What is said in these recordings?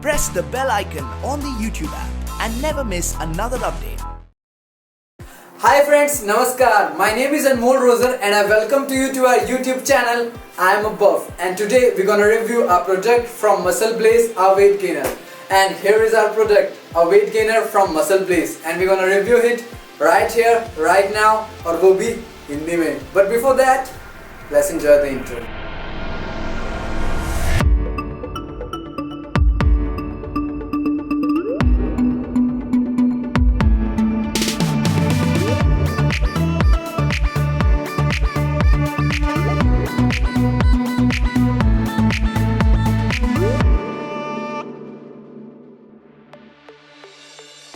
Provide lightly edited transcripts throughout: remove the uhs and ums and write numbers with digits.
Press the bell icon on the YouTube app and never miss another update. Hi friends, Namaskar. My name is Anmol Roser and I welcome to you to our YouTube channel. I am a buff and today we're gonna review our product from Muscle Blaze, our weight gainer. And here is our product, a weight gainer from Muscle Blaze, and we're gonna review it right here, right now, और वो भी हिंदी में. But before that, let's enjoy the intro.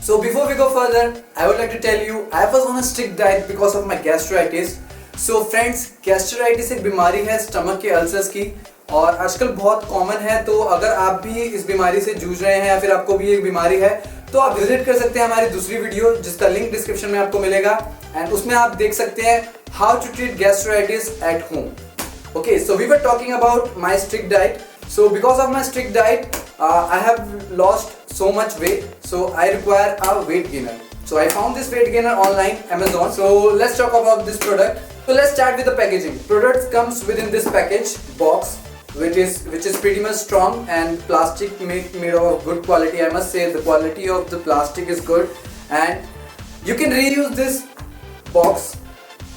So before we go further, I would like to tell you I was on a strict diet because of my gastritis. So friends, gastritis एक बीमारी है stomach के ulcers की और आजकल बहुत common है. तो अगर आप भी इस बीमारी से जूझ रहे हैं या फिर आपको भी एक बीमारी है तो आप विजिट कर सकते हैं हमारी दूसरी वीडियो जिसका लिंक डिस्क्रिप्शन में आपको मिलेगा एंड उसमें आप देख सकते हैं how to treat gastritis at home. Okay, so we were talking about my strict diet. So because of my strict diet, I have lost so much weight. So I require a weight gainer. So I found this weight gainer online, Amazon. So let's talk about this product. So let's start with the packaging. Product comes within this package box, which is pretty much strong and plastic made of good quality. I must say the quality of the plastic is good, and you can reuse this box.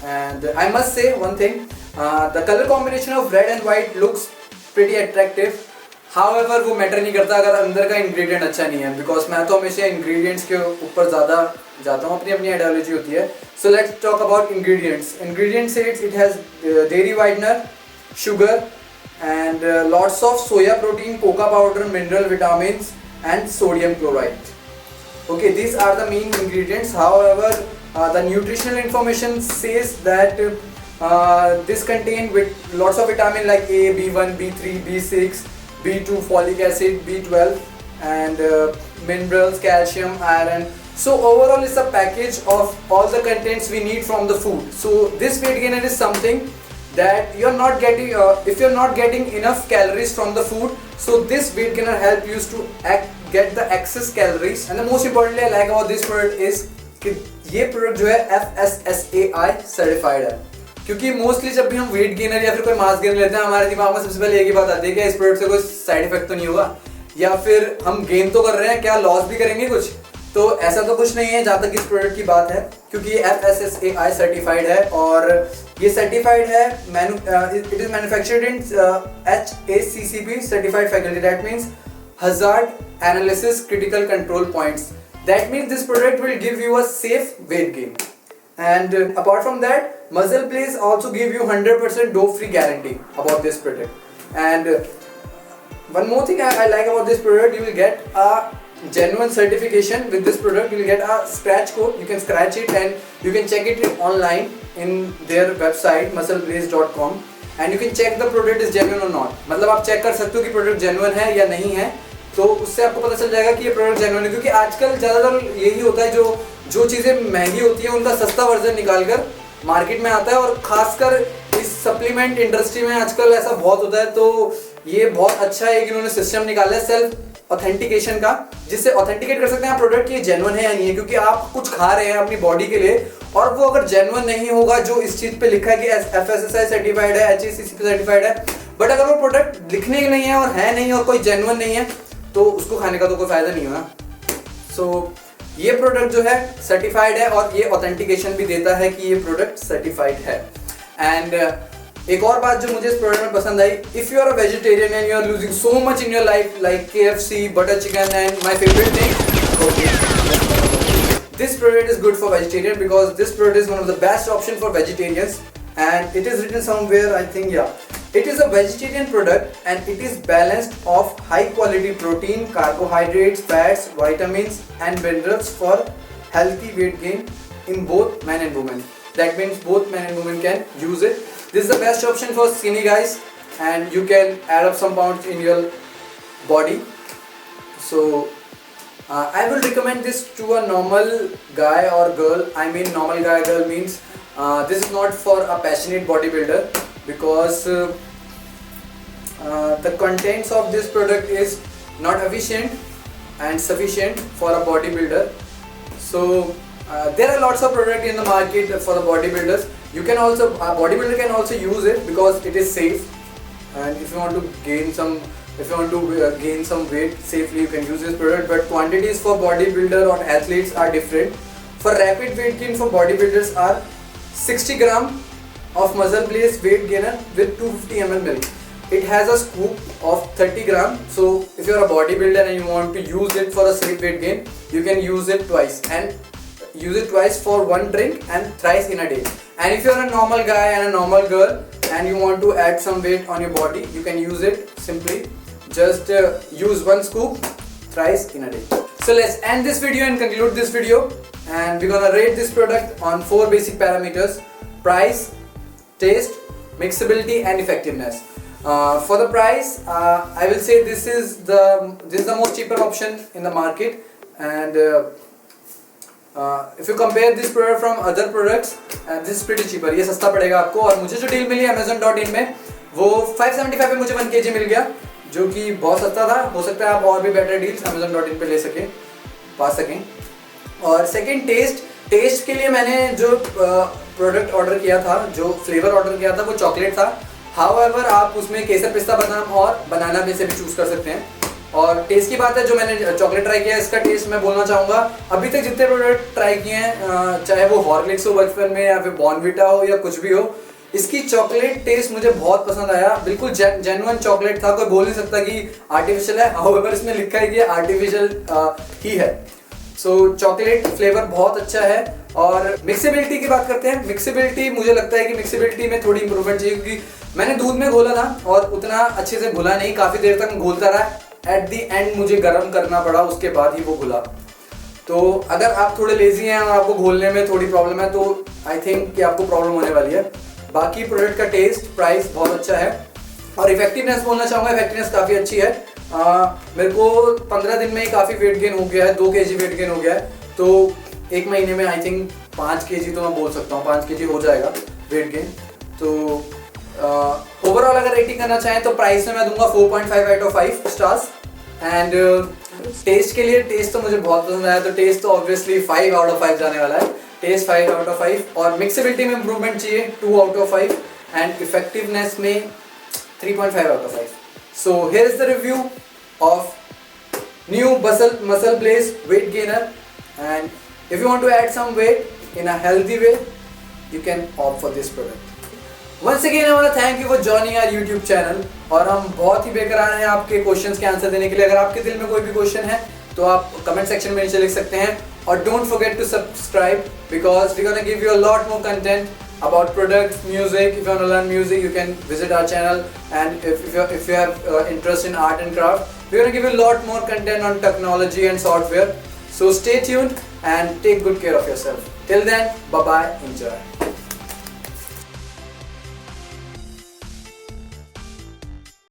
And I must say one thing. The color combination of red and white looks pretty attractive. However, वो matter नहीं करता अगर अंदर का ingredient अच्छा नहीं है, because मैं तो हमेशा ingredients के ऊपर ज़्यादा जाता हूँ, अपनी ideology होती है. So let's talk about ingredients. Ingredients says it has dairy whitener, sugar, and lots of soya protein, cocoa powder, mineral vitamins, and sodium chloride. Okay, these are the main ingredients. However, the nutritional information says that this contain with lots of vitamin like A, B1, B3, B6, B2, folic acid, B12, and minerals, calcium, iron. So overall it's a package of all the contents we need from the food. So this weight gainer is something that you're not getting if you're not getting enough calories from the food, so this weight gainer help you to get the excess calories. And the most importantly I like about this product is कि ये product जो है FSSAI certified है. क्योंकि mostly जब भी हम weight gainer या फिर कोई मास गेनर लेते हैं हमारे दिमाग में सबसे पहले एक ही बात आती है कि इस प्रोडक्ट से कोई साइड इफेक्ट तो नहीं होगा, या फिर हम गेन तो कर रहे हैं, क्या लॉस भी करेंगे कुछ. तो ऐसा तो कुछ नहीं है जहाँ तक इस प्रोडक्ट की बात है, क्योंकि ये FSSAI सर्टिफाइड है और ये सर्टिफाइड है. It is manufactured in HACCP certified faculty. That means hazard analysis critical control points. That means this product will give you a safe weight gain. And apart from that, Muscle Blaze also give you 100% dope-free guarantee about this product. And one more thing I like about this product, you will get a genuine certification with this product. You will get a scratch code. You can scratch it and you can check it online in their website muscleblaze.com, and you can check the product is genuine or not. मतलब आप check कर सकते हो कि product genuine है या नहीं है, तो उससे आपको पता चल जाएगा कि ये प्रोडक्ट जेन्युइन है. क्योंकि आजकल ज़्यादातर यही होता है, जो चीज़ें महंगी होती हैं उनका सस्ता वर्जन निकालकर मार्केट में आता है, और खासकर इस सप्लीमेंट इंडस्ट्री में आजकल ऐसा बहुत होता है. तो ये बहुत अच्छा है कि इन्होंने सिस्टम निकाला है सेल्फ ऑथेंटिकेशन का, जिससे ऑथेंटिकेट कर सकते हैं आप प्रोडक्ट ये जेन्युइन है या नहीं है. क्योंकि आप कुछ खा रहे हैं अपनी बॉडी के लिए और वो अगर जेन्युइन नहीं होगा, जो इस चीज़ पे लिखा है कि FSSAI सर्टिफाइड है, HACCP सर्टिफाइड है, बट अगर वो प्रोडक्ट लिखने के नहीं है और है नहीं और कोई जेन्युइन नहीं है तो उसको खाने का तो कोई फायदा नहीं होगा. सो ये प्रोडक्ट जो है सर्टिफाइड है और ये ऑथेंटिकेशन भी देता है कि ये प्रोडक्ट सर्टिफाइड है. एंड एक और बात जो मुझे इस प्रोडक्ट में पसंद आई, if you are a vegetarian and you are losing so much in your life like KFC, butter chicken and my favourite thing, this product is good for vegetarian because this product is one of the best option for vegetarians, and it is written somewhere, I think, it is a vegetarian product and it is balanced of high quality protein, carbohydrates, fats, vitamins and minerals for healthy weight gain in both men and women. That means both men and women can use it. This is the best option for skinny guys and you can add up some pounds in your body. So I will recommend this to a normal guy or girl. I mean normal guy girl means this is not for a passionate bodybuilder, because the contents of this product is not efficient and sufficient for a bodybuilder. So there are lots of products in the market for the bodybuilders. You can also, a bodybuilder can also use it because it is safe, and if you want to gain some weight safely, you can use this product. But quantities for bodybuilder or athletes are different. For rapid weight gain for bodybuilders are 60 gram of muscle place weight gainer with 250 ml milk. It has a scoop of 30 gram. So if you are a bodybuilder and you want to use it for a safe weight gain, you can use it twice, and use it twice for one drink and thrice in a day. And if you are a normal guy and a normal girl and you want to add some weight on your body, you can use it simply. Just use one scoop thrice in a day. So let's end this video and conclude this video, and we're gonna rate this product on 4 basic parameters: price, taste, mixability and effectiveness. For the price, I will say this is the most cheaper option in the market, and if you compare this product from other products, this is pretty cheaper. ये सस्ता पड़ेगा आपको. और मुझे जो deal मिली Amazon.in में वो 575 पे मुझे 1 kg मिल गया, जो कि बहुत सस्ता था. हो सकता है आप और भी बेटर डील्स Amazon.in पे पा सकें. और सेकंड, टेस्ट के लिए मैंने जो प्रोडक्ट ऑर्डर किया था, जो फ्लेवर ऑर्डर किया था, वो चॉकलेट था. हाउएवर आप उसमें केसर, पिस्ता, बादाम और बनाना में से भी चूज कर सकते हैं. और टेस्ट की बात है, जो मैंने चॉकलेट ट्राई किया है, इसका टेस्ट मैं बोलना चाहूँगा, अभी तक जितने प्रोडक्ट ट्राई किए हैं, चाहे वो हॉर्लिक्स हो बचपन में या फिर बॉर्नविटा हो या कुछ भी हो, इसकी चॉकलेट टेस्ट मुझे बहुत पसंद आया. बिल्कुल जेन्युइन चॉकलेट था. कोई बोल नहीं सकता कि आर्टिफिशियल है. हाउएवर इसमें लिखा है कि आर्टिफिशियल ही है. सो चॉकलेट फ्लेवर बहुत अच्छा है. और मिक्सेबिलिटी की बात करते हैं. मिक्सेबिलिटी, मुझे लगता है कि मिक्सेबिलिटी में थोड़ी इंप्रूवमेंट चाहिए, क्योंकि मैंने दूध में घोला था और उतना अच्छे से घुला नहीं. काफ़ी देर तक घोलता रहा. एट दी एंड मुझे गर्म करना पड़ा, उसके बाद ही वो घुला. तो अगर आप थोड़े लेजी हैं और आपको घोलने में थोड़ी प्रॉब्लम है, तो आई थिंक कि आपको प्रॉब्लम होने वाली है. बाकी प्रोडक्ट का टेस्ट, प्राइस बहुत अच्छा है. और इफेक्टिवनेस बोलना चाहूँगा, इफेक्टिवनेस काफ़ी अच्छी है. मेरे को 15 दिन में ही काफ़ी वेट गेन हो गया है. 2 kg वेट गेन हो गया है. तो 1 महीने में आई थिंक 5 kg तो मैं बोल सकता हूँ, 5 kg हो जाएगा वेट गेन. तो ओवरऑल अगर रेटिंग करना चाहें तो प्राइस में मैं दूंगा 4.5 out of 5 stars. And taste के लिए, टेस्ट तो मुझे बहुत पसंद आया, तो टेस्ट तो ऑब्वियसली 5 आउट ऑफ 5 जाने वाला है. Taste 5 out of 5. और मिक्सेबिलिटी में इंप्रूवमेंट चाहिए, 2 आउट ऑफ 5. एंड इफेक्टिवनेस में 3.5 out of 5. So here is the review of new muscle blaze weight gainer, and if you want to add some weight in a healthy way, you can opt for this product. Once again I want to thank you for joining our YouTube channel. और हम बहुत ही बेकरार हैं आपके questions के answer देने के लिए. अगर आपके दिल में कोई भी क्वेश्चन है तो आप कमेंट सेक्शन में नीचे लिख सकते हैं. और don't forget to subscribe, because we're gonna give you a lot more content about products, music. If you want to learn music, you can visit our channel. And if you have interest in art and craft, we're going to give you a lot more content on technology and software. So stay tuned and take good care of yourself. Till then, bye bye, enjoy.